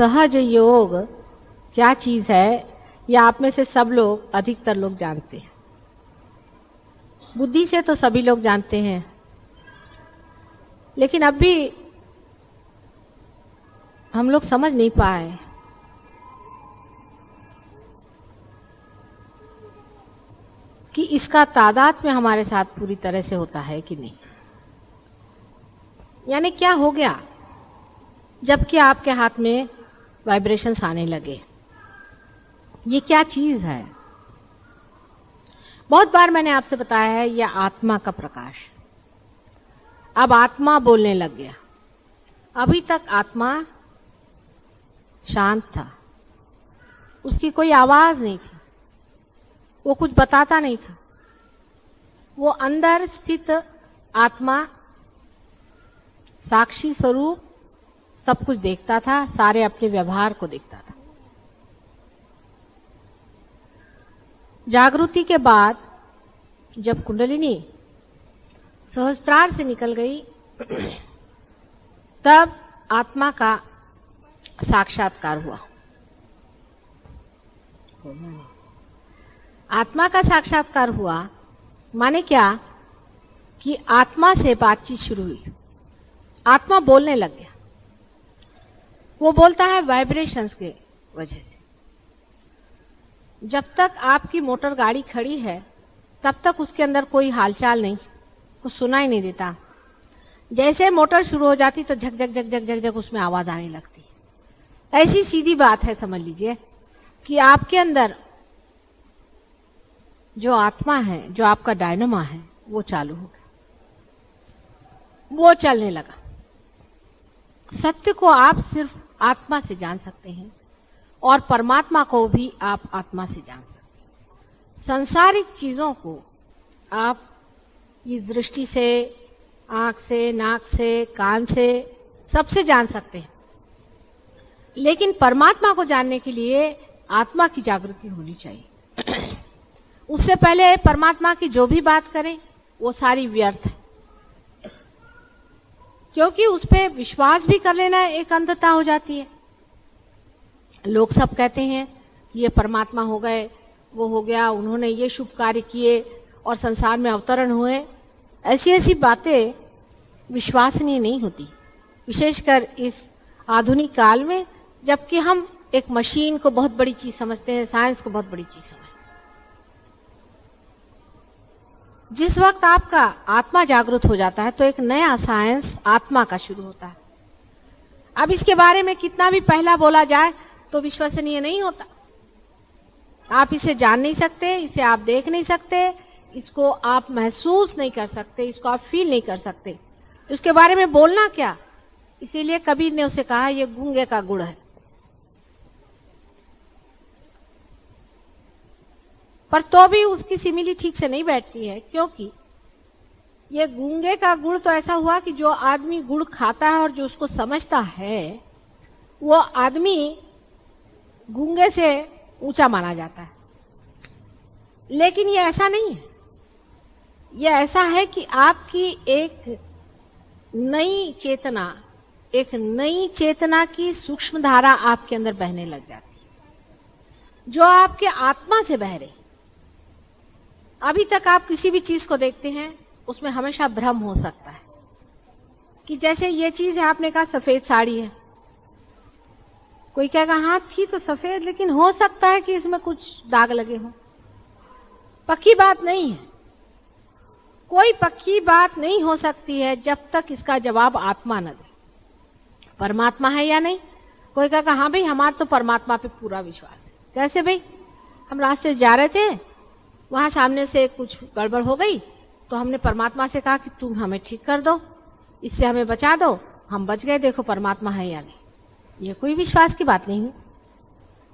सहज योग क्या चीज है, या आप में से सब लोग, अधिकतर लोग जानते हैं। बुद्धि से तो सभी लोग जानते हैं, लेकिन अब भी हम लोग समझ नहीं पाए कि इसका तादाद में हमारे साथ पूरी तरह से होता है कि नहीं। यानी क्या हो गया जबकि आपके हाथ में वाइब्रेशंस आने लगे, ये क्या चीज है। बहुत बार मैंने आपसे बताया है, यह आत्मा का प्रकाश। अब आत्मा बोलने लग गया। अभी तक आत्मा शांत था, उसकी कोई आवाज नहीं थी, वो कुछ बताता नहीं था। वो अंदर स्थित आत्मा साक्षी स्वरूप सब कुछ देखता था, सारे अपने व्यवहार को देखता था। जागृति के बाद जब कुंडलिनी सहस्त्रार से निकल गई, तब आत्मा का साक्षात्कार हुआ। आत्मा का साक्षात्कार हुआ माने क्या कि आत्मा से बातचीत शुरू हुई। आत्मा बोलने लग गया। वो बोलता है वाइब्रेशंस के वजह से। जब तक आपकी मोटर गाड़ी खड़ी है तब तक उसके अंदर कोई हालचाल नहीं, कुछ सुनाई नहीं देता। जैसे मोटर शुरू हो जाती तो झक झक झक झक झक झक उसमें आवाज आने लगती। ऐसी सीधी बात है, समझ लीजिए कि आपके अंदर जो आत्मा है, जो आपका डायनामा है, वो चालू हो गया, वो चलने लगा। सत्य को आप सिर्फ आत्मा से जान सकते हैं और परमात्मा को भी आप आत्मा से जान सकते हैं। सांसारिक चीजों को आप इस दृष्टि से, आंख से, नाक से, कान से, सबसे जान सकते हैं, लेकिन परमात्मा को जानने के लिए आत्मा की जागृति होनी चाहिए। उससे पहले परमात्मा की जो भी बात करें वो सारी व्यर्थ है, क्योंकि उस पर विश्वास भी कर लेना एक अंधता हो जाती है। लोग सब कहते हैं ये परमात्मा हो गए, वो हो गया, उन्होंने ये शुभ कार्य किए और संसार में अवतरण हुए। ऐसी ऐसी बातें विश्वसनीय नहीं होती, विशेषकर इस आधुनिक काल में, जबकि हम एक मशीन को बहुत बड़ी चीज समझते हैं, साइंस को बहुत बड़ी चीज समझते हैं। जिस वक्त आपका आत्मा जागृत हो जाता है तो एक नया साइंस आत्मा का शुरू होता है। अब इसके बारे में कितना भी पहला बोला जाए तो विश्वसनीय नहीं होता। आप इसे जान नहीं सकते, इसे आप देख नहीं सकते, इसको आप महसूस नहीं कर सकते, इसको आप फील नहीं कर सकते। उसके बारे में बोलना क्या। इसीलिए कबीर ने उसे कहा यह गूंगे का गुड़ है। पर तो भी उसकी सिमिली ठीक से नहीं बैठती है, क्योंकि ये गूंगे का गुड़ तो ऐसा हुआ कि जो आदमी गुड़ खाता है और जो उसको समझता है वो आदमी गूंगे से ऊंचा माना जाता है। लेकिन ये ऐसा नहीं है। ये ऐसा है कि आपकी एक नई चेतना की सूक्ष्म धारा आपके अंदर बहने लग जाती है, जो आपके आत्मा से बह रही। अभी तक आप किसी भी चीज को देखते हैं उसमें हमेशा भ्रम हो सकता है कि जैसे ये चीज है, आपने कहा सफेद साड़ी है, कोई कहेगा हाँ थी तो सफेद, लेकिन हो सकता है कि इसमें कुछ दाग लगे हों। पक्की बात नहीं है, कोई पक्की बात नहीं हो सकती है जब तक इसका जवाब आत्मा न दे। परमात्मा है या नहीं। कोई कहेगा हाँ भाई हमारा तो परमात्मा पे पूरा विश्वास है। कैसे भाई, हम रास्ते जा रहे थे, वहां सामने से कुछ गड़बड़ हो गई तो हमने परमात्मा से कहा कि तुम हमें ठीक कर दो, इससे हमें बचा दो, हम बच गए, देखो परमात्मा है या नहीं। ये कोई विश्वास की बात नहीं है।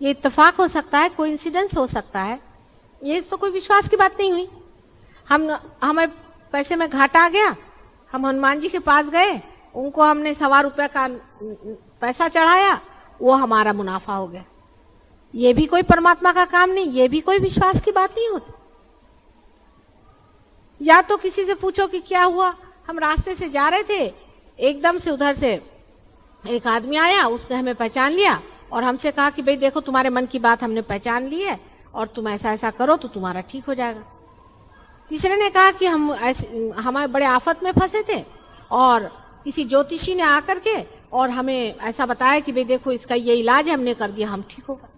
ये इत्तेफाक हो सकता है, कोई इंसिडेंस हो सकता है, ये तो कोई विश्वास की बात नहीं हुई। हमें पैसे में घाटा आ गया, हम हनुमान जी के पास गए, उनको हमने ₹1.25 का पैसा चढ़ाया, वो हमारा मुनाफा हो गया। ये भी कोई परमात्मा का काम नहीं, ये भी कोई विश्वास की बात नहीं होती। या तो किसी से पूछो कि क्या हुआ, हम रास्ते से जा रहे थे, एकदम से उधर से एक आदमी आया, उसने हमें पहचान लिया, और हमसे कहा कि भाई देखो तुम्हारे मन की बात हमने पहचान ली है और तुम ऐसा ऐसा करो तो तुम्हारा ठीक हो जाएगा। तीसरे ने कहा कि हमारे बड़े आफत में फंसे थे और किसी ज्योतिषी ने आकर के और हमें ऐसा बताया कि भाई देखो इसका ये इलाज हमने कर दिया, हम ठीक होगा।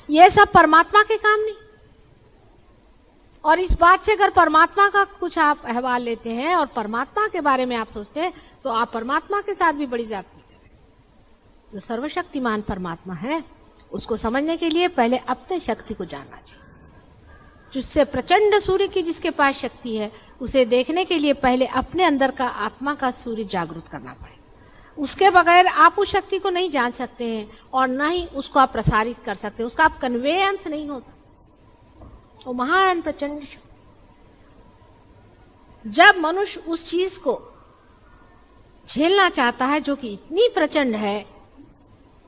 ये सब परमात्मा के काम नहीं। और इस बात से अगर परमात्मा का कुछ आप अहवाल लेते हैं और परमात्मा के बारे में आप सोचते हैं तो आप परमात्मा के साथ भी बड़ी जाति करें। जो सर्वशक्तिमान परमात्मा है उसको समझने के लिए पहले अपने शक्ति को जानना चाहिए। जिससे प्रचंड सूर्य की जिसके पास शक्ति है उसे देखने के लिए पहले अपने अंदर का आत्मा का सूर्य जागृत करना पड़ेगा। उसके बगैर आप उस शक्ति को नहीं जान सकते हैं और न ही उसको आप प्रसारित कर सकते हैं, उसका आप कन्वेयंस नहीं हो सकता। वो महान प्रचंड जब मनुष्य उस चीज को झेलना चाहता है जो कि इतनी प्रचंड है,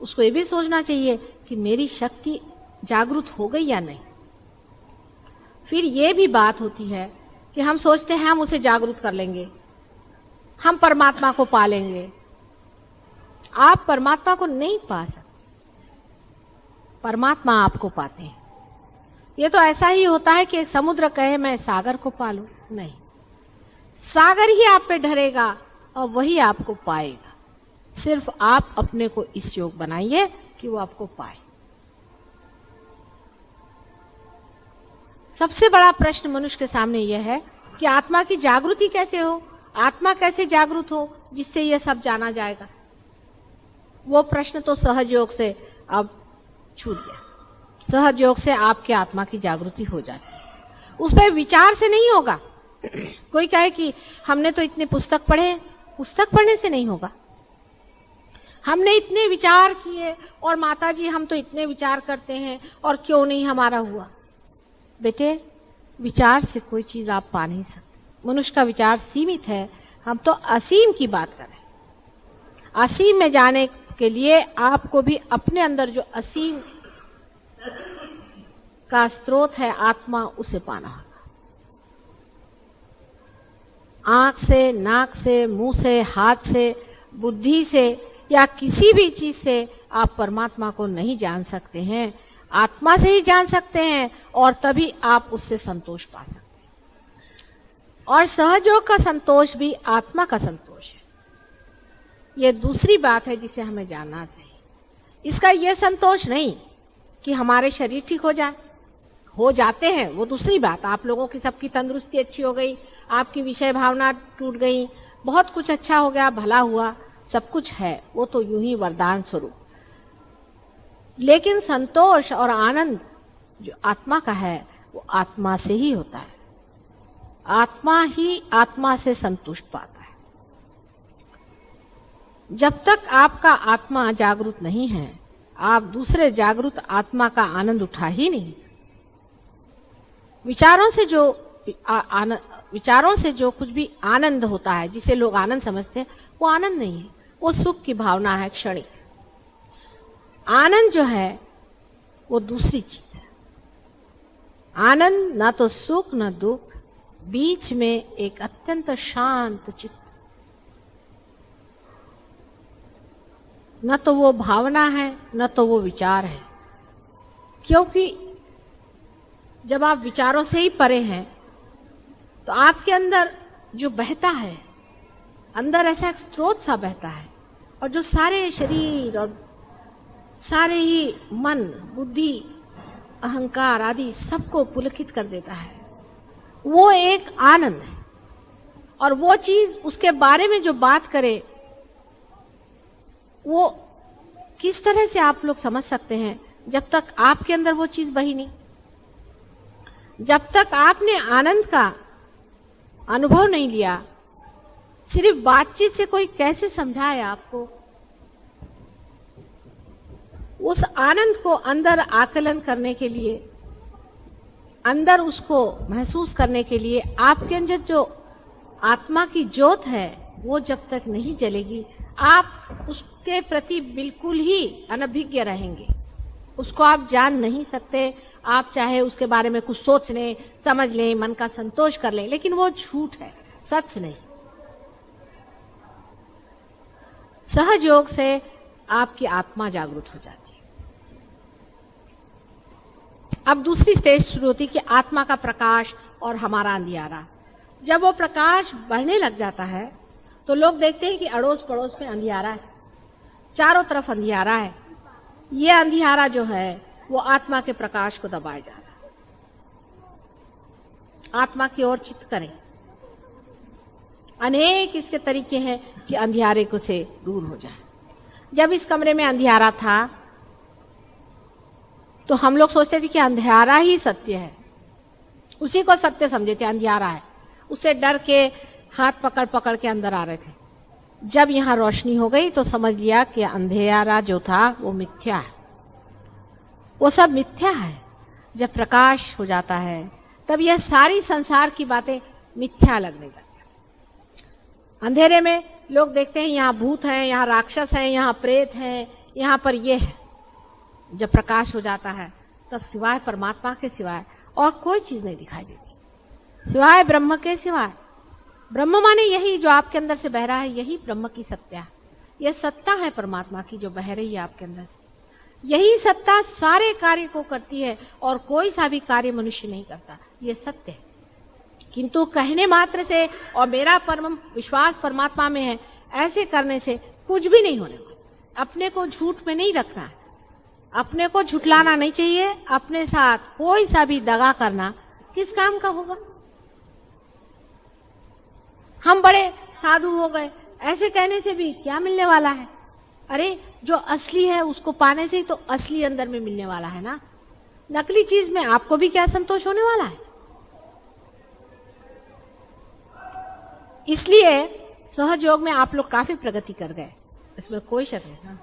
उसको ये भी सोचना चाहिए कि मेरी शक्ति जागृत हो गई या नहीं। फिर ये भी बात होती है कि हम सोचते हैं हम उसे जागरूक कर लेंगे, हम परमात्मा को पा लेंगे। आप परमात्मा को नहीं पा सकते, परमात्मा आपको पाते हैं। ये तो ऐसा ही होता है कि एक समुद्र कहे मैं सागर को पालूं, नहीं, सागर ही आप पे ढरेगा और वही आपको पाएगा। सिर्फ आप अपने को इस योग बनाइए कि वो आपको पाए। सबसे बड़ा प्रश्न मनुष्य के सामने यह है कि आत्मा की जागृति कैसे हो, आत्मा कैसे जागृत हो जिससे यह सब जाना जाएगा। वो प्रश्न तो सहज योग से अब छूट गया। सहज योग से आपके आत्मा की जागृति हो जाती है, उस पर विचार से नहीं होगा। कोई कहे कि हमने तो इतने पुस्तक पढ़े, पुस्तक पढ़ने से नहीं होगा। हमने इतने विचार किए और माता जी हम तो इतने विचार करते हैं और क्यों नहीं हमारा हुआ। बेटे, विचार से कोई चीज आप पा नहीं सकते। मनुष्य का विचार सीमित है, हम तो असीम की बात कर रहे हैं। असीम में जाने के लिए आपको भी अपने अंदर जो असीम का स्रोत है आत्मा, उसे पाना होगा। आंख से, नाक से, मुंह से, हाथ से, बुद्धि से या किसी भी चीज से आप परमात्मा को नहीं जान सकते हैं। आत्मा से ही जान सकते हैं और तभी आप उससे संतोष पा सकते हैं। और सहयोग का संतोष भी आत्मा का संतोष है। यह दूसरी बात है जिसे हमें जानना चाहिए। इसका यह संतोष नहीं कि हमारे शरीर ठीक हो जाए, हो जाते हैं, वो दूसरी बात। आप लोगों की सबकी तंदुरुस्ती अच्छी हो गई, आपकी विषय भावना टूट गई, बहुत कुछ अच्छा हो गया, भला हुआ, सब कुछ है, वो तो यूं ही वरदान स्वरूप। लेकिन संतोष और आनंद जो आत्मा का है वो आत्मा से ही होता है। आत्मा ही आत्मा से संतुष्ट पाता है। जब तक आपका आत्मा जागरूक नहीं है, आप दूसरे जागरूक आत्मा का आनंद उठा ही नहीं। विचारों से जो कुछ भी आनंद होता है, जिसे लोग आनंद समझते हैं, वो आनंद नहीं है, वो सुख की भावना है, क्षणिक। आनंद जो है वो दूसरी चीज है। आनंद ना तो सुख न दुख, बीच में एक अत्यंत शांत चित्त। न तो वो भावना है न तो वो विचार है, क्योंकि जब आप विचारों से ही परे हैं तो आपके अंदर जो बहता है, अंदर ऐसा एक स्रोत सा बहता है और जो सारे शरीर और सारे ही मन, बुद्धि, अहंकार आदि सबको पुलकित कर देता है, वो एक आनंद है। और वो चीज, उसके बारे में जो बात करे, वो किस तरह से आप लोग समझ सकते हैं जब तक आपके अंदर वो चीज बही नहीं। जब तक आपने आनंद का अनुभव नहीं लिया, सिर्फ बातचीत से कोई कैसे समझाए आपको। उस आनंद को अंदर आकलन करने के लिए, अंदर उसको महसूस करने के लिए आपके अंदर जो आत्मा की ज्योत है वो जब तक नहीं जलेगी, आप उसके प्रति बिल्कुल ही अनभिज्ञ रहेंगे। उसको आप जान नहीं सकते। आप चाहे उसके बारे में कुछ सोच लें, समझ लें, मन का संतोष कर लें, लेकिन वो झूठ है, सच नहीं। सहज योग से आपकी आत्मा जागृत हो जाती है। अब दूसरी स्टेज शुरू होती कि आत्मा का प्रकाश और हमारा अंधियारा। जब वो प्रकाश बढ़ने लग जाता है तो लोग देखते हैं कि अड़ोस पड़ोस में अंधियारा है, चारों तरफ अंधियारा है। ये अंधियारा जो है वो आत्मा के प्रकाश को दबाए जा रहा है। आत्मा की ओर चित्त करें। अनेक इसके तरीके हैं कि अंधियारे को से दूर हो जाए। जब इस कमरे में अंधियारा था तो हम लोग सोचते थे कि अंधियारा ही सत्य है, उसी को सत्य समझे थे, अंधियारा है। उससे डर के हाथ पकड़ पकड़ के अंदर आ रहे थे। जब यहां रोशनी हो गई तो समझ लिया कि अंधेरा जो था वो मिथ्या है, वो सब मिथ्या है। जब प्रकाश हो जाता है तब यह सारी संसार की बातें मिथ्या लगने लगती है। अंधेरे में लोग देखते हैं यहाँ भूत हैं, यहाँ राक्षस हैं, यहाँ प्रेत हैं, यहाँ पर ये है। जब प्रकाश हो जाता है तब सिवाय परमात्मा के सिवाय और कोई चीज नहीं दिखाई देती, सिवाय ब्रह्म के सिवाय। ब्रह्म माने यही जो आपके अंदर से बह रहा है, यही ब्रह्म की सत्ता है। यह सत्ता है परमात्मा की जो बह रही है आपके अंदर से। यही सत्ता सारे कार्य को करती है और कोई सा भी कार्य मनुष्य नहीं करता, ये सत्य है। किंतु कहने मात्र से और मेरा परम विश्वास परमात्मा में है, ऐसे करने से कुछ भी नहीं होने वाला। अपने को झूठ में नहीं रखना है, अपने को झुठलाना नहीं चाहिए। अपने साथ कोई सा भी दगा करना किस काम का होगा। हम बड़े साधु हो गए, ऐसे कहने से भी क्या मिलने वाला है। अरे जो असली है उसको पाने से ही तो असली अंदर में मिलने वाला है ना। नकली चीज में आपको भी क्या संतोष होने वाला है। इसलिए सहज योग में आप लोग काफी प्रगति कर गए, इसमें कोई शक नहीं।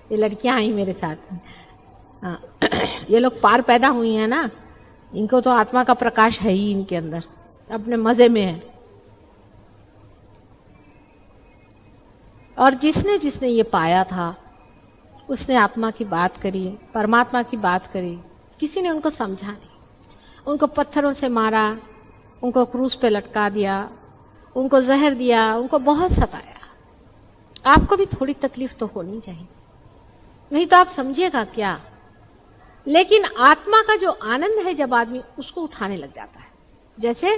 ये लड़कियां आई मेरे साथ। हाँ, ये लोग पार पैदा हुई हैं ना, इनको तो आत्मा का प्रकाश है ही इनके अंदर, अपने मजे में है। और जिसने जिसने ये पाया था उसने आत्मा की बात करी, परमात्मा की बात करी। किसी ने उनको समझा नहीं, उनको पत्थरों से मारा, उनको क्रूस पे लटका दिया, उनको जहर दिया, उनको बहुत सताया। आपको भी थोड़ी तकलीफ तो होनी चाहिए, नहीं तो आप समझिएगा क्या। लेकिन आत्मा का जो आनंद है जब आदमी उसको उठाने लग जाता है, जैसे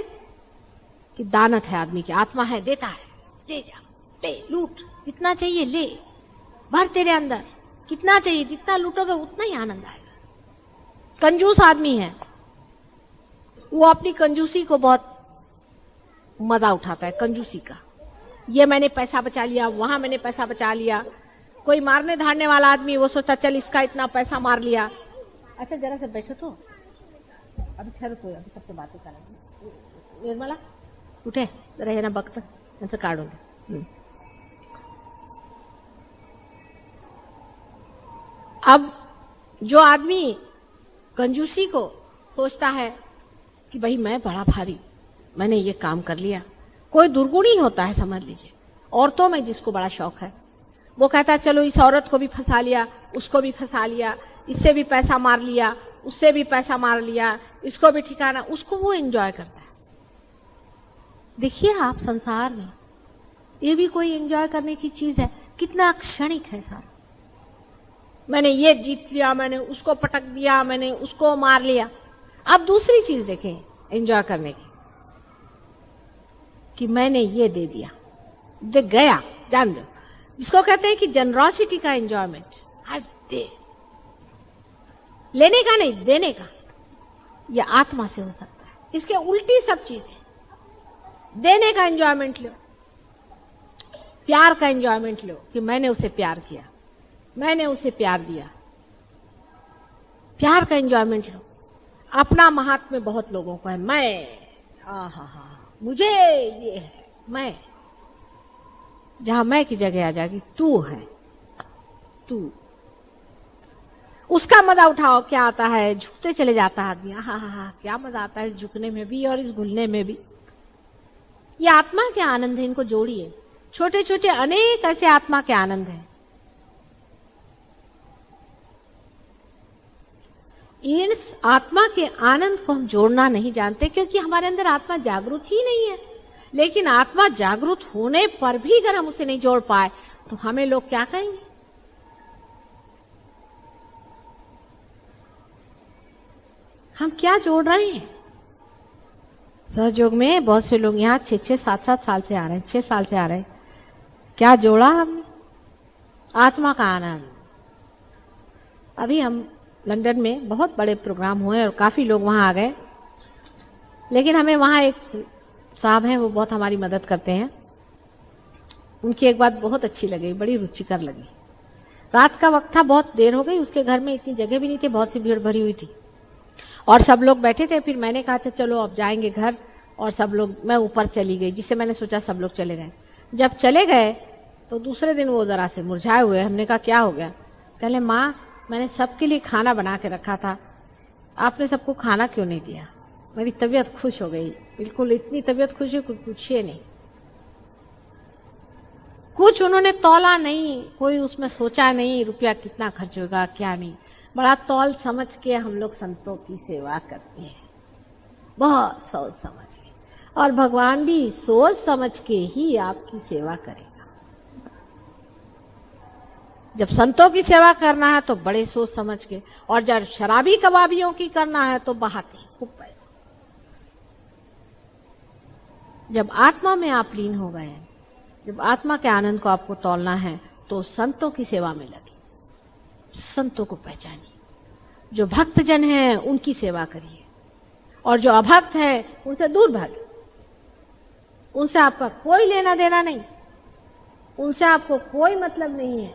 कि दानत है आदमी की, आत्मा है, देता है, ले जा, ले, लूट, जितना चाहिए ले, भर तेरे अंदर, कितना चाहिए, जितना लूटोगे उतना ही आनंद आएगा। कंजूस आदमी है, वो अपनी कंजूसी को बहुत मजा उठाता है, कंजूसी का। ये मैंने पैसा बचा लिया, वहां मैंने पैसा बचा लिया। कोई मारने धारने वाला आदमी वो सोचता चल इसका इतना पैसा मार लिया। अच्छा जरा से बैठो तो, अभी ठहरो तो, अभी सबसे बातें करेंगे। निर्मला उठे रहे ना, वक्त ऐसे काटोगे। अब जो आदमी कंजूसी को सोचता है कि भाई मैं बड़ा भारी, मैंने ये काम कर लिया, कोई दुर्गुणी होता है समझ लीजिए। औरतों में जिसको बड़ा शौक है वो कहता है चलो इस औरत को भी फंसा लिया, उसको भी फंसा लिया, इससे भी पैसा मार लिया, उससे भी पैसा मार लिया, इसको भी ठिकाना, उसको वो एंजॉय करता है। देखिए आप संसार में ये भी कोई एंजॉय करने की चीज है, कितना क्षणिक है सारा। मैंने ये जीत लिया, मैंने उसको पटक दिया, मैंने उसको मार लिया। अब दूसरी चीज देखें एंजॉय करने की, कि मैंने ये दे दिया, दे गया, जान दो, जिसको कहते हैं कि जनरॉसिटी का एंजॉयमेंट। आज दे, लेने का नहीं, देने का। यह आत्मा से हो सकता है। इसके उल्टी सब चीजें। देने का एंजॉयमेंट लो, प्यार का एंजॉयमेंट लो कि मैंने उसे प्यार किया, मैंने उसे प्यार दिया। प्यार का एंजॉयमेंट लो। अपना महात्म्य बहुत लोगों को है, मैं, हा मुझे ये है, मैं। जहां मैं की जगह आ जाएगी तू है, तू। उसका मजा उठाओ, क्या आता है, झुकते चले जाता है आदमी। हा क्या मजा आता है झुकने में भी और इस घुलने में भी। ये आत्मा के आनंद है, इनको जोड़िए। छोटे छोटे अनेक ऐसे आत्मा के आनंद हैं। इस आत्मा के आनंद को हम जोड़ना नहीं जानते, क्योंकि हमारे अंदर आत्मा जागरूक ही नहीं है। लेकिन आत्मा जागरूक होने पर भी अगर हम उसे नहीं जोड़ पाए तो हमें लोग क्या कहेंगे? हम क्या जोड़ रहे हैं? सहयोग में बहुत से लोग यहाँ 6-6, 7-7 साल से आ रहे हैं, 6 साल से आ रहे हैं। क्या जोड़ा हमने? आत्मा का आनंद। अभी हम लंदन में बहुत बड़े प्रोग्राम हुए और काफी लोग वहां आ गए, लेकिन हमें वहां एक साहब हैं, वो बहुत हमारी मदद करते हैं। उनकी एक बात बहुत अच्छी लगी, बड़ी रुचिकर लगी। रात का वक्त था, बहुत देर हो गई, उसके घर में इतनी जगह भी नहीं थी, बहुत सी भीड़ भरी हुई थी और सब लोग बैठे थे। फिर मैंने कहा अच्छा चलो अब जाएंगे घर, और सब लोग, मैं ऊपर चली गई, जिससे मैंने सोचा सब लोग चले गए। जब चले गए तो दूसरे दिन वो जरा से मुरझाए हुए। हमने कहा क्या हो गया? कहले माँ, मैंने सबके लिए खाना बना के रखा था, आपने सबको खाना क्यों नहीं दिया? मेरी तबीयत खुश हो गई, बिल्कुल इतनी तबीयत खुश है कुछ पूछिए नहीं। कुछ उन्होंने तौला नहीं, कोई उसमें सोचा नहीं रुपया कितना खर्च होगा क्या नहीं। बड़ा तौल समझ के हम लोग संतों की सेवा करते हैं, बहुत सोच समझ के, और भगवान भी सोच समझ के ही आपकी सेवा करेगा। जब संतों की सेवा करना है तो बड़े सोच समझ के, और जब शराबी कबाबियों की करना है तो बहाते खूब पैसा। जब आत्मा में आप लीन हो गए, जब आत्मा के आनंद को आपको तौलना है तो संतों की सेवा में लगे, संतों को पहचानिए। जो भक्त जन हैं उनकी सेवा करिए, और जो अभक्त है उनसे दूर भागे। उनसे आपका कोई लेना देना नहीं, उनसे आपको कोई मतलब नहीं है,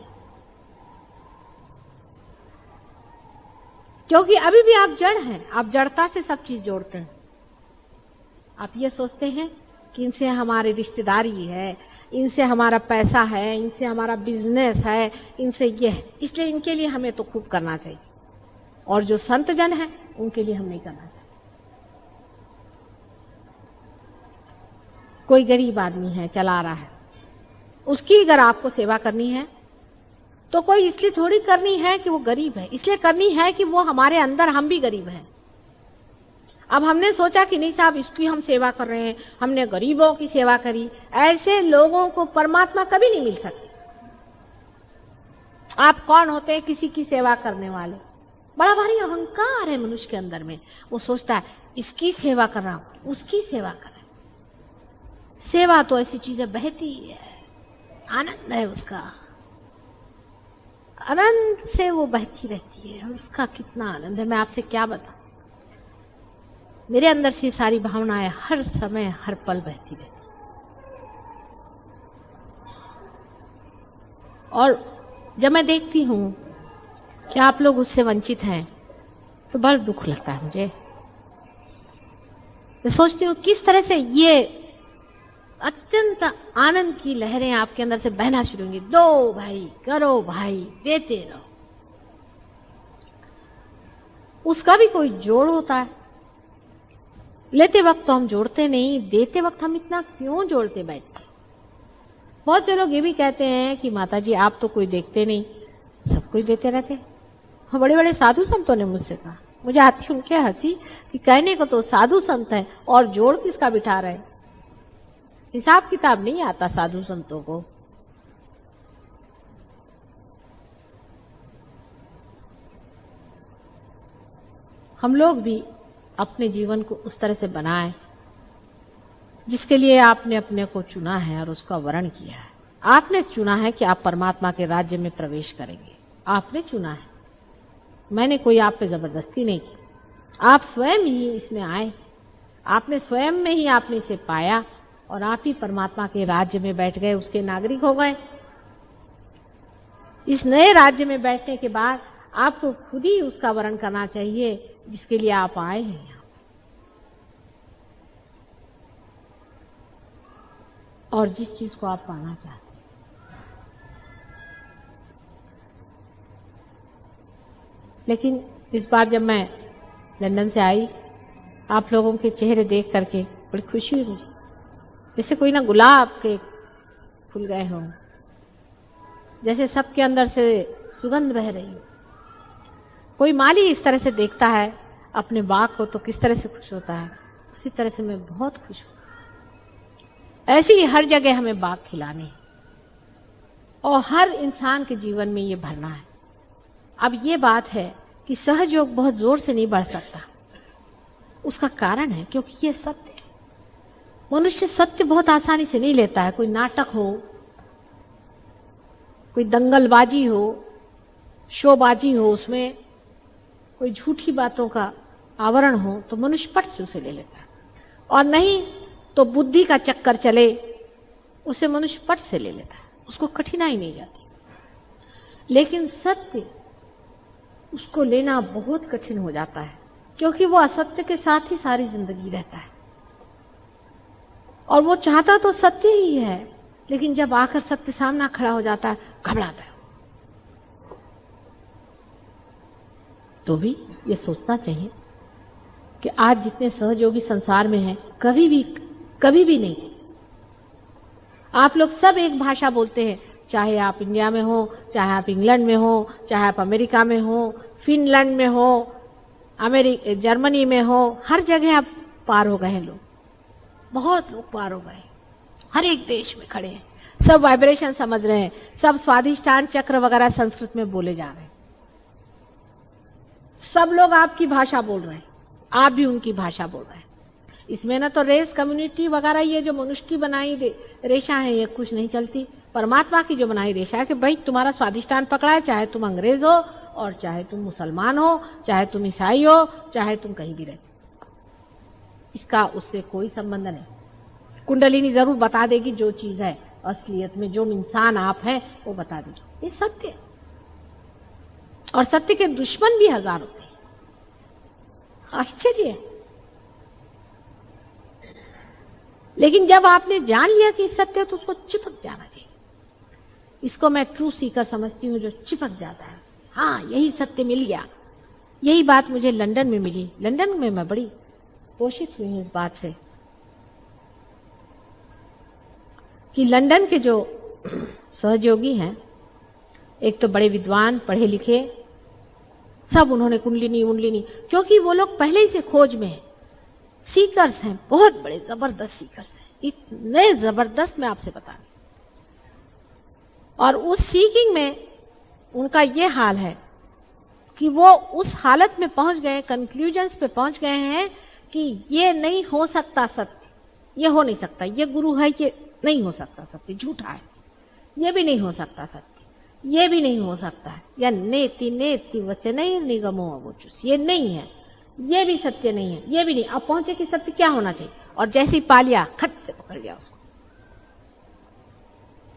क्योंकि अभी भी आप जड़ हैं। आप जड़ता से सब चीज जोड़ते हैं। आप ये सोचते हैं कि इनसे हमारी रिश्तेदारी है, इनसे हमारा पैसा है, इनसे हमारा बिजनेस है, इनसे ये है, इसलिए इनके लिए हमें तो खूब करना चाहिए, और जो संत जन है उनके लिए हम नहीं करना चाहिए। कोई गरीब आदमी है, चला रहा है, उसकी अगर आपको सेवा करनी है तो कोई इसलिए थोड़ी करनी है कि वो गरीब है, इसलिए करनी है कि वो हमारे अंदर हम भी गरीब हैं। अब हमने सोचा कि नहीं साहब इसकी हम सेवा कर रहे हैं, हमने गरीबों की सेवा करी। ऐसे लोगों को परमात्मा कभी नहीं मिल सकती। आप कौन होते हैं किसी की सेवा करने वाले? बड़ा भारी अहंकार है मनुष्य के अंदर में। वो सोचता है इसकी सेवा कर रहा हूं, उसकी सेवा कर रहा हूं। सेवा तो ऐसी चीज है, बहती है, आनंद है उसका, आनंद से वो बहती रहती है, और उसका कितना आनंद है मैं आपसे क्या बताऊं। मेरे अंदर से सारी भावनाएं हर समय हर पल बहती रहती, और जब मैं देखती हूं कि आप लोग उससे वंचित हैं तो बड़ा दुख लगता है मुझे। मैं सोचती हूँ किस तरह से ये अत्यंत आनंद की लहरें आपके अंदर से बहना शुरू होंगी। दो भाई, करो भाई, देते रहो। उसका भी कोई जोड़ होता है। लेते वक्त तो हम जोड़ते नहीं, देते वक्त हम इतना क्यों जोड़ते बैठते। बहुत से लोग ये भी कहते हैं कि माता जी आप तो कोई देखते नहीं, सब कुछ देते रहते। हाँ, बड़े बड़े साधु संतों ने मुझसे कहा, मुझे आती उनके हंसी कि कहने को तो साधु संत है और जोड़ किसका बिठा रहे। हिसाब किताब नहीं आता साधु संतों को। हम लोग भी अपने जीवन को उस तरह से बनाएं जिसके लिए आपने अपने को चुना है और उसका वर्ण किया है। आपने चुना है कि आप परमात्मा के राज्य में प्रवेश करेंगे, आपने चुना है। मैंने कोई आप पे जबरदस्ती नहीं की, आप स्वयं ही इसमें आए, आपने स्वयं में ही आपने इसे पाया और आप ही परमात्मा के राज्य में बैठ गए, उसके नागरिक हो गए। इस नए राज्य में बैठने के बाद आपको खुद ही उसका वर्ण करना चाहिए जिसके लिए आप आए हैं यहाँ, और जिस चीज को आप पाना चाहते हैं। लेकिन इस बार जब मैं लंदन से आई, आप लोगों के चेहरे देख करके बड़ी खुशी हुई मुझे, जैसे कोई ना गुलाब के फूल गए हों, जैसे सबके अंदर से सुगंध बह रही हो। कोई माली इस तरह से देखता है अपने बाग को तो किस तरह से खुश होता है, उसी तरह से मैं बहुत खुश हूं। ऐसे ही हर जगह हमें बाग खिलाने हैं और हर इंसान के जीवन में ये भरना है। अब ये बात है कि सहयोग बहुत जोर से नहीं बढ़ सकता। उसका कारण है क्योंकि ये सत्य है। मनुष्य सत्य बहुत आसानी से नहीं लेता है। कोई नाटक हो, कोई दंगलबाजी हो, शोबाजी हो, उसमें कोई झूठी बातों का आवरण हो तो मनुष्य पट से उसे ले लेता है, और नहीं तो बुद्धि का चक्कर चले उसे मनुष्य पट से ले लेता है, उसको कठिनाई नहीं जाती। लेकिन सत्य उसको लेना बहुत कठिन हो जाता है क्योंकि वो असत्य के साथ ही सारी जिंदगी रहता है और वो चाहता तो सत्य ही है, लेकिन जब आकर सत्य सामना खड़ा हो जाता है घबराता है। तो भी ये सोचना चाहिए कि आज जितने सहयोगी संसार में हैं कभी भी नहीं। आप लोग सब एक भाषा बोलते हैं, चाहे आप इंडिया में हो, चाहे आप इंग्लैंड में हो, चाहे आप अमेरिका में हो, फिनलैंड में हो, जर्मनी में हो, हर जगह आप पार हो गए हैं। लोग बहुत लोग पार हो गए, हर एक देश में खड़े हैं, सब वाइब्रेशन समझ रहे हैं, सब स्वाधिष्ठान चक्र वगैरह संस्कृत में बोले जा रहे हैं, सब लोग आपकी भाषा बोल रहे हैं, आप भी उनकी भाषा बोल रहे हैं। इसमें ना तो रेस कम्युनिटी वगैरह ये जो मनुष्य की बनाई रेशा है ये कुछ नहीं चलती। परमात्मा की जो बनाई रेशा है कि भाई तुम्हारा स्वाधिष्ठान पकड़ा है, चाहे तुम अंग्रेज हो और चाहे तुम मुसलमान हो, चाहे तुम ईसाई हो, चाहे तुम कहीं भी रहे, इसका उससे कोई संबंध नहीं। कुंडलिनी जरूर बता देगी जो चीज है असलियत में, जो इंसान आप हैं वो बता देगी। ये सत्य है और सत्य के दुश्मन भी हजार होते हैं। आश्चर्य है। लेकिन जब आपने जान लिया कि सत्य तो उसको चिपक जाना चाहिए। इसको मैं ट्रू सीकर समझती हूँ, जो चिपक जाता है उससे। हाँ, यही सत्य मिल गया। यही बात मुझे लंदन में मिली। लंदन में मैं बड़ी पोषित हुई हूं इस बात से कि लंदन के जो सहयोगी हैं, एक तो बड़े विद्वान पढ़े लिखे, सब उन्होंने कुंडलिनी, क्योंकि वो लोग पहले ही से खोज में हैं, सीकर्स हैं, बहुत बड़े जबरदस्त सीकर्स हैं, इतने जबरदस्त मैं आपसे बता रही। और उस सीकिंग में उनका ये हाल है कि वो उस हालत में पहुंच गए, कंक्लूजन्स पे पहुंच गए हैं कि ये नहीं हो सकता सत्य, ये हो नहीं सकता, ये गुरु है, ये नहीं हो सकता सत्य, झूठा है, ये भी नहीं हो सकता सत्य, ये भी नहीं हो सकता है, या नेति नेति वचनैः निगमो अवोचुः, ये नहीं है, ये भी सत्य नहीं है, ये भी नहीं। अब पहुंचे कि सत्य क्या होना चाहिए, और जैसे ही पा लिया खट से पकड़ लिया उसको।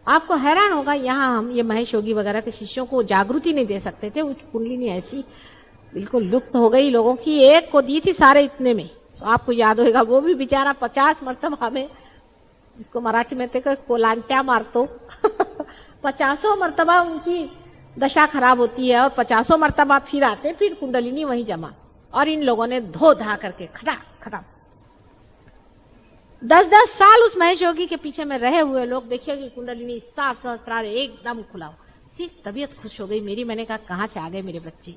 आपको हैरान होगा, यहाँ हम ये महेश योगी वगैरह के शिष्यों को जागृति नहीं दे सकते थे, कुंडलिनी ऐसी बिल्कुल लुप्त हो गई लोगों की, एक को दी थी सारे इतने में। तो आपको याद होगा वो भी बेचारा 50 मरतबा में, जिसको मराठी में कहते कोलांट्या मारतो 50 मरतबा उनकी दशा खराब होती है और 50 मरतबा फिर आते, फिर कुंडलिनी वहीं जमा, और इन लोगों ने धो धा करके खत्म। 10-10 साल उस महेश योगी के पीछे में रहे हुए लोग देखिए कि कुंडलिनी साफ सहस्त्रार एकदम खुला हो। तबीयत खुश हो गई मेरी, मैंने कहा कहां से आ गए मेरे बच्चे,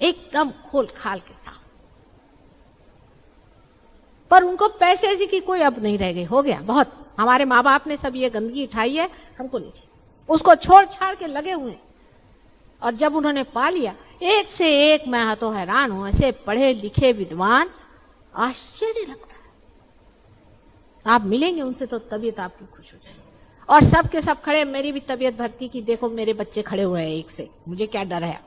एकदम खोल खाल के साथ। पर उनको पैसे ऐसी की कोई अब नहीं रह गई, हो गया बहुत, हमारे माँ बाप ने सब ये गंदगी उठाई है, हमको नहीं चाहिए, उसको छोड़ छाड़ के लगे हुए। और जब उन्होंने पा लिया, एक से एक मैं तो हैरान हूं, ऐसे पढ़े लिखे विद्वान, आश्चर्य लगता है। आप मिलेंगे उनसे तो तबीयत आपकी खुश हो जाएगी। और सब के सब खड़े, मेरी भी तबीयत भरती कि देखो मेरे बच्चे खड़े हुए हैं एक से, मुझे क्या डर है।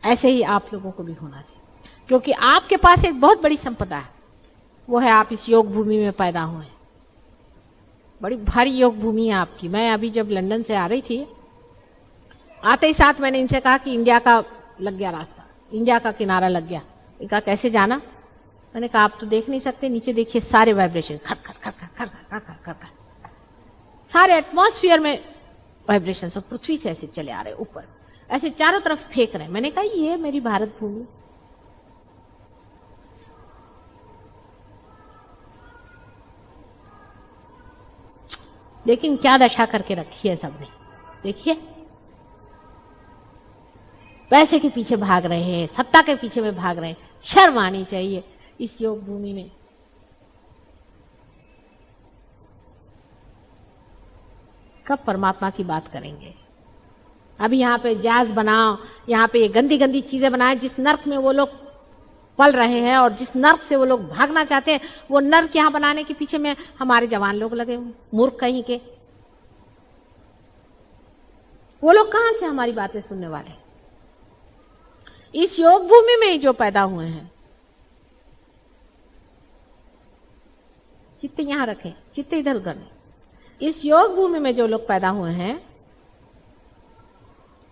ऐसे ही आप लोगों को भी होना चाहिए, क्योंकि आपके पास एक बहुत बड़ी संपदा है, वो है आप इस योग भूमि में पैदा हुए। बड़ी भारी योग भूमि है आपकी। मैं अभी जब लंदन से आ रही थी, आते ही साथ मैंने इनसे कहा कि इंडिया का लग गया रास्ता, इंडिया का किनारा लग गया। कहा कैसे जाना? मैंने कहा आप तो देख नहीं सकते, नीचे देखिए सारे वाइब्रेशन खर खर खर खर खर खर खर खर खर, सारे एटमॉस्फेयर में वाइब्रेशन सब पृथ्वी से ऐसे चले आ रहे ऊपर, ऐसे चारों तरफ फेंक रहे। मैंने कहा ये मेरी भारत भूमि। लेकिन क्या दशा करके रखी है सबने, देखिए। पैसे के पीछे भाग रहे हैं, सत्ता के पीछे में भाग रहे हैं। शर्म आनी चाहिए इस योग भूमि में। कब परमात्मा की बात करेंगे? अभी यहाँ पे जहाज बनाओ, यहाँ पे ये गंदी गंदी चीजें बनाए, जिस नर्क में वो लोग पल रहे हैं और जिस नर्क से वो लोग भागना चाहते हैं, वो नर्क यहाँ बनाने के पीछे में हमारे जवान लोग लगे हुए, मूर्ख कहीं के। वो लोग कहां से हमारी बातें सुनने वाले? इस योग भूमि में ही जो पैदा हुए हैं। चित्त यहां रखें, चित्त इधर उधर नहीं। इस योग भूमि में जो लोग पैदा हुए हैं,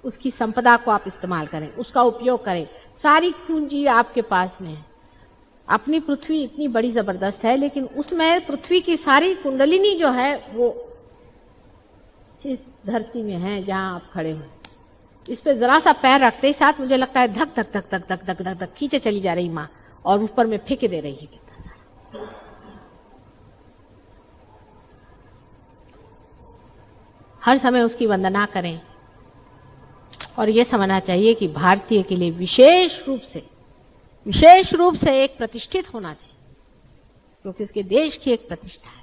उसकी संपदा को आप इस्तेमाल करें, उसका उपयोग करें। सारी पूंजी आपके पास में है। अपनी पृथ्वी इतनी बड़ी जबरदस्त है, लेकिन उसमें पृथ्वी की सारी कुंडलिनी जो है वो इस धरती में है जहां आप खड़े हो। इस पे जरा सा पैर रखते ही साथ मुझे लगता है धक धक धक धक धक धक धक धक खींचे चली जा रही माँ, और ऊपर में फेंके दे रही है। हर समय उसकी वंदना करें और यह समझना चाहिए कि भारतीय के लिए विशेष रूप से एक प्रतिष्ठित होना चाहिए, क्योंकि उसके देश की एक प्रतिष्ठा है।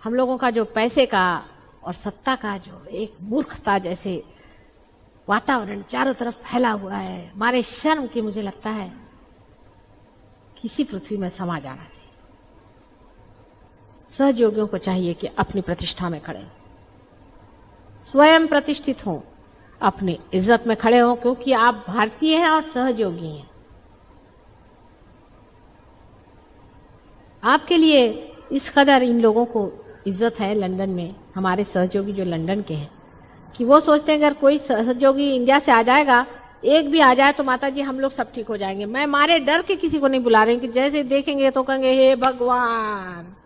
हम लोगों का जो पैसे का और सत्ता का जो एक मूर्खता जैसे वातावरण चारों तरफ फैला हुआ है, हमारे शर्म की मुझे लगता है किसी पृथ्वी में समा जाना चाहिए। सहयोगियों को चाहिए कि अपनी प्रतिष्ठा में खड़े हों, स्वयं प्रतिष्ठित हों, अपनी इज्जत में खड़े हों, क्योंकि आप भारतीय हैं और सहयोगी हैं। आपके लिए इस कदर इन लोगों को इज्जत है लंदन में, हमारे सहयोगी जो लंदन के हैं, कि वो सोचते हैं अगर कोई सहयोगी इंडिया से आ जाएगा, एक भी आ जाए तो माता जी हम लोग सब ठीक हो जाएंगे। मैं मारे डर के किसी को नहीं बुला रही कि जैसे देखेंगे तो कहेंगे हे भगवान,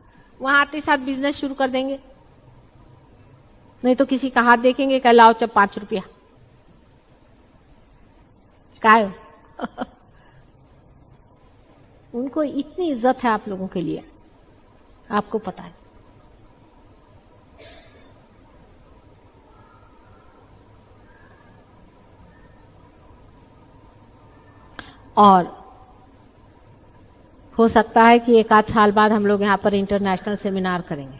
वहां आते साथ बिजनेस शुरू कर देंगे। नहीं तो किसी का हाथ देखेंगे, कह लाओ चल 5 रुपया काय। उनको इतनी इज्जत है आप लोगों के लिए, आपको पता है। और हो सकता है कि 1 आध साल बाद हम लोग यहाँ पर इंटरनेशनल सेमिनार करेंगे।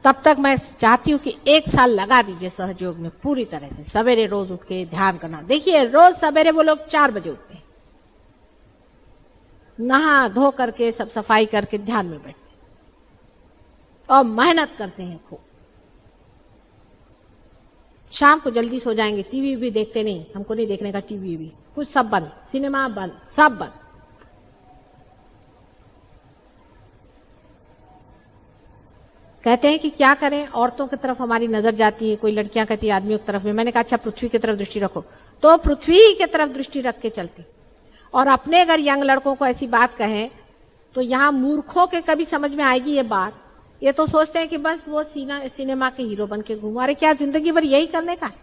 तब तक मैं चाहती हूँ कि 1 साल लगा दीजिए सहयोग में पूरी तरह से, सवेरे रोज उठ के ध्यान करना। देखिए रोज सवेरे वो लोग 4 बजे उठते हैं, नहा धो करके सब सफाई करके ध्यान में बैठते और मेहनत करते हैं खूब। शाम को जल्दी सो जाएंगे, टीवी भी देखते नहीं, हमको नहीं देखने का टीवी भी, कुछ सब बंद, सिनेमा बंद, सब बंद। कहते हैं कि क्या करें, औरतों की तरफ हमारी नजर जाती है, कोई लड़कियां कहती है आदमियों की तरफ में। मैंने कहा अच्छा पृथ्वी की तरफ दृष्टि रखो, तो पृथ्वी की तरफ दृष्टि रख के चलती। और अपने अगर यंग लड़कों को ऐसी बात कहें तो यहां मूर्खों के कभी समझ में आएगी ये बात? ये तो सोचते हैं कि बस वो सिनेमा के हीरो बन के घूमो। अरे क्या जिंदगी भर यही करने का है?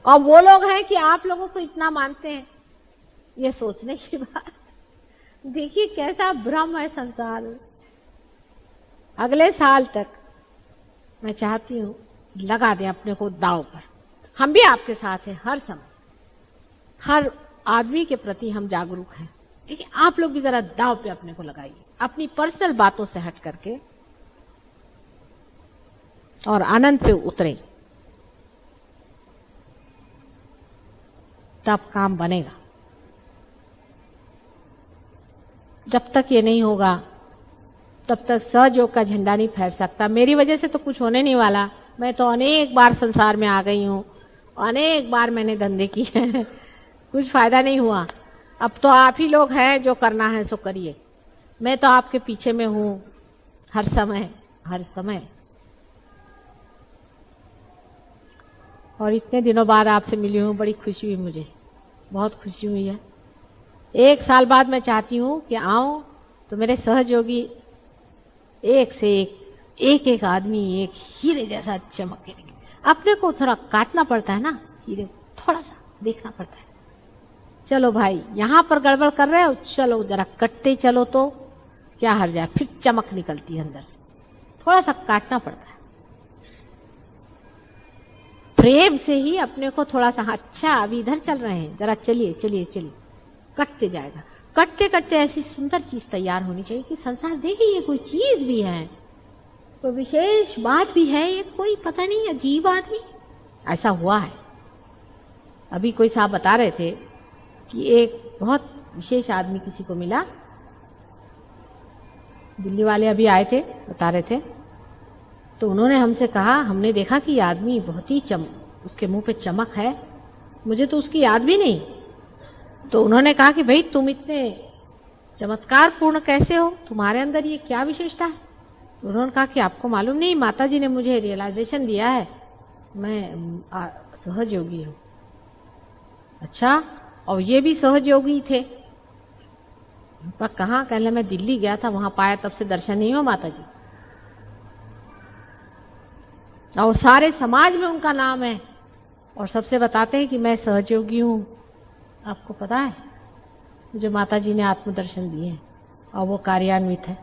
और वो लोग हैं कि आप लोगों को इतना मानते हैं, ये सोचने की बात। देखिए कैसा भ्रम है संसार। अगले साल तक मैं चाहती हूं लगा दें अपने को दांव पर। हम भी आपके साथ हैं हर समय, हर आदमी के प्रति हम जागरूक हैं, लेकिन आप लोग भी जरा दांव पे अपने को लगाइए, अपनी पर्सनल बातों से हट करके और आनंद पे उतरे, तब काम बनेगा। जब तक ये नहीं होगा तब तक सहयोग का झंडा नहीं फहर सकता। मेरी वजह से तो कुछ होने नहीं वाला। मैं तो अनेक बार संसार में आ गई हूं, अनेक बार मैंने धंधे किए कुछ फायदा नहीं हुआ। अब तो आप ही लोग हैं, जो करना है सो करिए। मैं तो आपके पीछे में हूं हर समय, हर समय। और इतने दिनों बाद आपसे मिली हूं, बड़ी खुशी हुई, मुझे बहुत खुशी हुई है। 1 साल बाद मैं चाहती हूं कि आऊं तो मेरे सहयोगी एक से एक आदमी एक हीरे जैसा चमके। अपने को थोड़ा काटना पड़ता है ना हीरे, थोड़ा सा देखना पड़ता है। चलो भाई यहां पर गड़बड़ कर रहे हो, चलो जरा कटते चलो तो क्या हर्ज है, फिर चमक निकलती है अंदर से। थोड़ा सा काटना पड़ता है प्रेम से ही अपने को, थोड़ा सा अच्छा अभी इधर चल रहे हैं, जरा चलिए चलिए चलिए, कटते जाएगा। कटते कटते ऐसी सुंदर चीज तैयार होनी चाहिए कि संसार देखे ये कोई चीज भी है, कोई विशेष बात भी है, ये कोई पता नहीं अजीब आदमी। ऐसा हुआ है। अभी कोई साहब बता रहे थे कि एक बहुत विशेष आदमी किसी को मिला, दिल्ली वाले अभी आए थे, बता रहे थे, तो उन्होंने हमसे कहा हमने देखा कि ये आदमी बहुत ही उसके मुंह पे चमक है, मुझे तो उसकी याद भी नहीं। तो उन्होंने कहा कि भाई तुम इतने चमत्कार पूर्ण कैसे हो, तुम्हारे अंदर ये क्या विशेषता है? तो उन्होंने कहा कि आपको मालूम नहीं, माता जी ने मुझे रियलाइजेशन दिया है, मैं सहज योगी हूं। अच्छा, और ये भी सहज योगी थे? कहाँ? कहने मैं दिल्ली गया था, वहां पाया, तब से दर्शन नहीं हो माता जी। और सारे समाज में उनका नाम है और सबसे बताते हैं कि मैं सहयोगी हूं। आपको पता है मुझे माता जी ने आत्मदर्शन दिए हैं और वो कार्यान्वित है।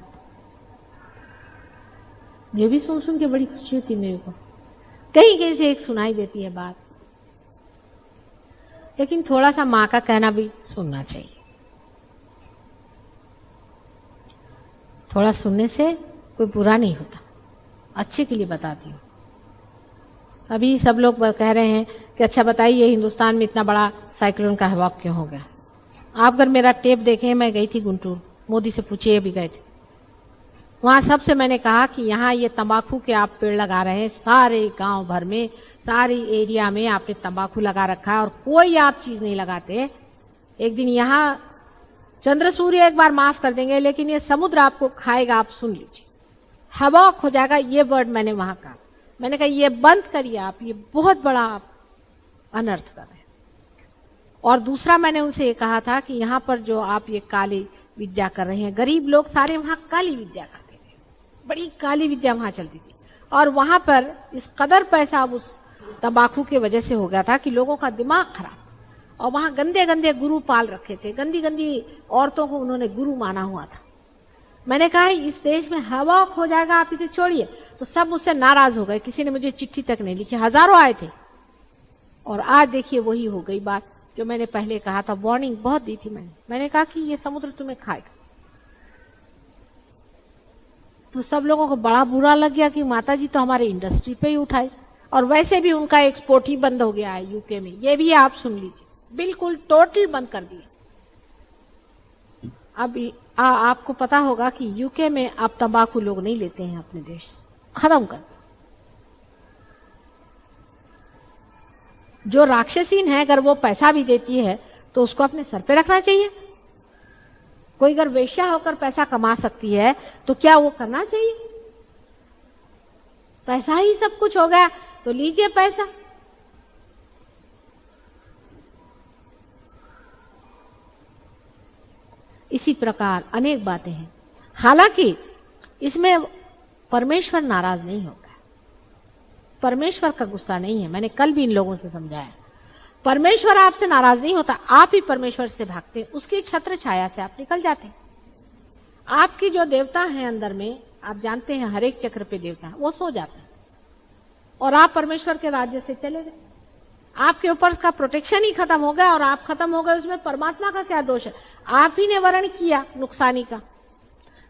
ये भी सुन के बड़ी खुशी होती मेरे को। कहीं कहीं से एक सुनाई देती है बात, लेकिन थोड़ा सा मां का कहना भी सुनना चाहिए। थोड़ा सुनने से कोई बुरा नहीं होता, अच्छे के लिए बताती हूँ। अभी सब लोग कह रहे हैं कि अच्छा बताइए हिंदुस्तान में इतना बड़ा साइक्लोन का हवा क्यों हो गया। आप अगर मेरा टेप देखें, मैं गई थी गुंटूर, मोदी से पूछिए, भी गए थे वहां। सबसे मैंने कहा कि यहाँ ये तंबाकू के आप पेड़ लगा रहे हैं, सारे गांव भर में, सारी एरिया में आपने तंबाकू लगा रखा है और कोई आप चीज नहीं लगाते। एक दिन यहाँ चंद्र सूर्य एक बार माफ कर देंगे, लेकिन ये समुद्र आपको खाएगा, आप सुन लीजिए, हवा हो जाएगा। ये वर्ड मैंने वहां कहा। मैंने कहा ये बंद करिए आप, ये बहुत बड़ा आप अनर्थ कर रहे हैं। और दूसरा मैंने उनसे ये कहा था कि यहाँ पर जो आप ये काली विद्या कर रहे हैं, गरीब लोग सारे वहां काली विद्या करते थे, बड़ी काली विद्या वहां चलती थी। और वहां पर इस कदर पैसा उस तंबाकू की वजह से हो गया था कि लोगों का दिमाग खराब। और वहां गंदे गंदे गुरु पाल रखे थे, गंदी गंदी औरतों को उन्होंने गुरु माना हुआ था। मैंने कहा इस देश में हवा हो जाएगा, आप इसे छोड़िए। तो सब मुझसे नाराज हो गए, किसी ने मुझे चिट्ठी तक नहीं लिखी, हजारों आए थे। और आज देखिए वही हो गई बात जो मैंने पहले कहा था, वार्निंग बहुत दी थी मैंने कहा कि ये समुद्र तुम्हें खाएगा। तो सब लोगों को बड़ा बुरा लग गया कि माता जी तो हमारे इंडस्ट्री पे ही उठाई, और वैसे भी उनका एक्सपोर्ट ही बंद हो गया है यूके में। ये भी आप सुन लीजिए, बिल्कुल टोटल बंद कर दिए। अब आपको पता होगा कि यूके में अब तंबाकू लोग नहीं लेते हैं, अपने देश खत्म कर। जो राक्षसीन है, अगर वो पैसा भी देती है तो उसको अपने सर पे रखना चाहिए। कोई अगर वेश्या होकर पैसा कमा सकती है तो क्या वो करना चाहिए? पैसा ही सब कुछ हो गया तो लीजिए पैसा। इसी प्रकार अनेक बातें हैं। हालांकि इसमें परमेश्वर नाराज नहीं होता, परमेश्वर का गुस्सा नहीं है। मैंने कल भी इन लोगों से समझाया, परमेश्वर आपसे नाराज नहीं होता, आप ही परमेश्वर से भागते हैं, उसकी छत्र छाया से आप निकल जाते हैं। आपकी जो देवता हैं अंदर में, आप जानते हैं हर एक चक्र पे देवता, वो सो जाते हैं और आप परमेश्वर के राज्य से चले गए। आपके ऊपर का प्रोटेक्शन ही खत्म हो गया और आप खत्म हो गए। उसमें परमात्मा का क्या दोष है? आप ही ने वर्ण किया नुकसानी का।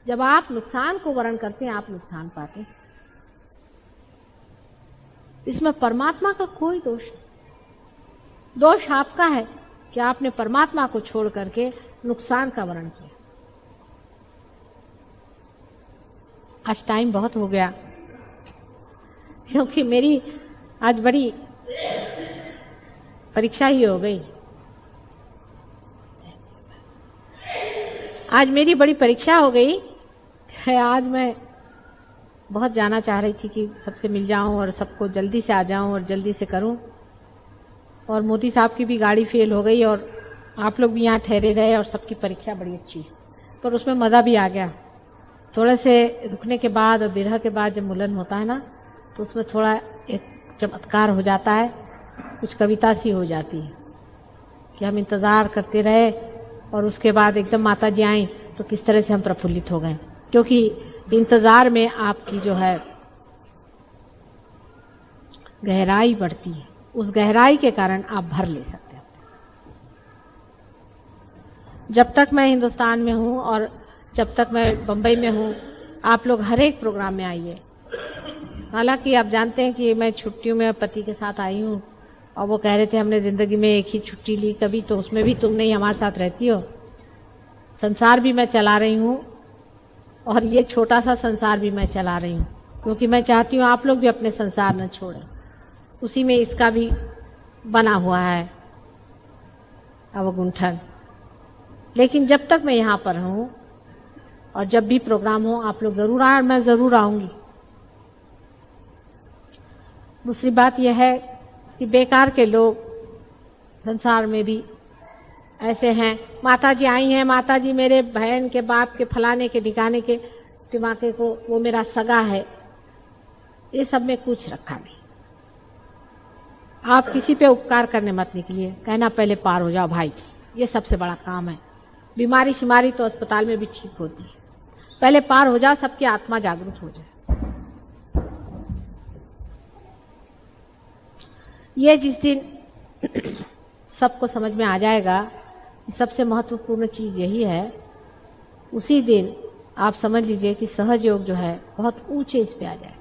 जब आप नुकसान को वर्ण करते हैं, आप नुकसान पाते हैं। इसमें परमात्मा का कोई दोष नहीं। दोष आपका है कि आपने परमात्मा को छोड़ करके नुकसान का वर्ण किया। आज टाइम बहुत हो गया, क्योंकि मेरी आज बड़ी परीक्षा ही हो गई। आज मेरी बड़ी परीक्षा हो गई है। आज मैं बहुत जाना चाह रही थी कि सबसे मिल जाऊं और सबको जल्दी से आ जाऊं और जल्दी से करूं। और मोदी साहब की भी गाड़ी फेल हो गई और आप लोग भी यहाँ ठहरे रहे और सबकी परीक्षा बड़ी अच्छी, पर उसमें मजा भी आ गया। थोड़े से रुकने के बाद और बिरह के बाद जब मिलन होता है ना, तो उसमें थोड़ा एक चमत्कार हो जाता है, कुछ कविता सी हो जाती है। कि हम इंतजार करते रहे और उसके बाद एकदम माता जी आई तो किस तरह से हम प्रफुल्लित हो गए, क्योंकि इंतजार में आपकी जो है गहराई बढ़ती है, उस गहराई के कारण आप भर ले सकते हैं। जब तक मैं हिंदुस्तान में हूं और जब तक मैं बंबई में हूं, आप लोग हर एक प्रोग्राम में आइए। हालांकि आप जानते हैं कि मैं छुट्टियों में पति के साथ आई हूं और वो कह रहे थे हमने जिंदगी में एक ही छुट्टी ली कभी, तो उसमें भी तुम नहीं हमारे साथ रहती हो। संसार भी मैं चला रही हूं और ये छोटा सा संसार भी मैं चला रही हूं, क्योंकि मैं चाहती हूं आप लोग भी अपने संसार न छोड़ें। उसी में इसका भी बना हुआ है अवगुंठन। लेकिन जब तक मैं यहां पर हूं और जब भी प्रोग्राम हो आप लोग जरूर आए, मैं जरूर आऊंगी। दूसरी बात यह है कि बेकार के लोग संसार में भी ऐसे हैं, माता जी आई हैं, माता जी मेरे बहन के बाप के फलाने के ठिकाने के दिमागे को, वो मेरा सगा है, ये सब में कुछ रखा नहीं। आप किसी पे उपकार करने मत निकलिए, कहना पहले पार हो जाओ भाई, ये सबसे बड़ा काम है। बीमारी शिमारी तो अस्पताल में भी ठीक होती है, पहले पार हो जाओ, सबकी आत्मा जागरूक हो जाए। ये जिस दिन सबको समझ में आ जाएगा, सबसे महत्वपूर्ण चीज यही है, उसी दिन आप समझ लीजिए कि सहज योग जो है बहुत ऊंचे इस पे आ जाए।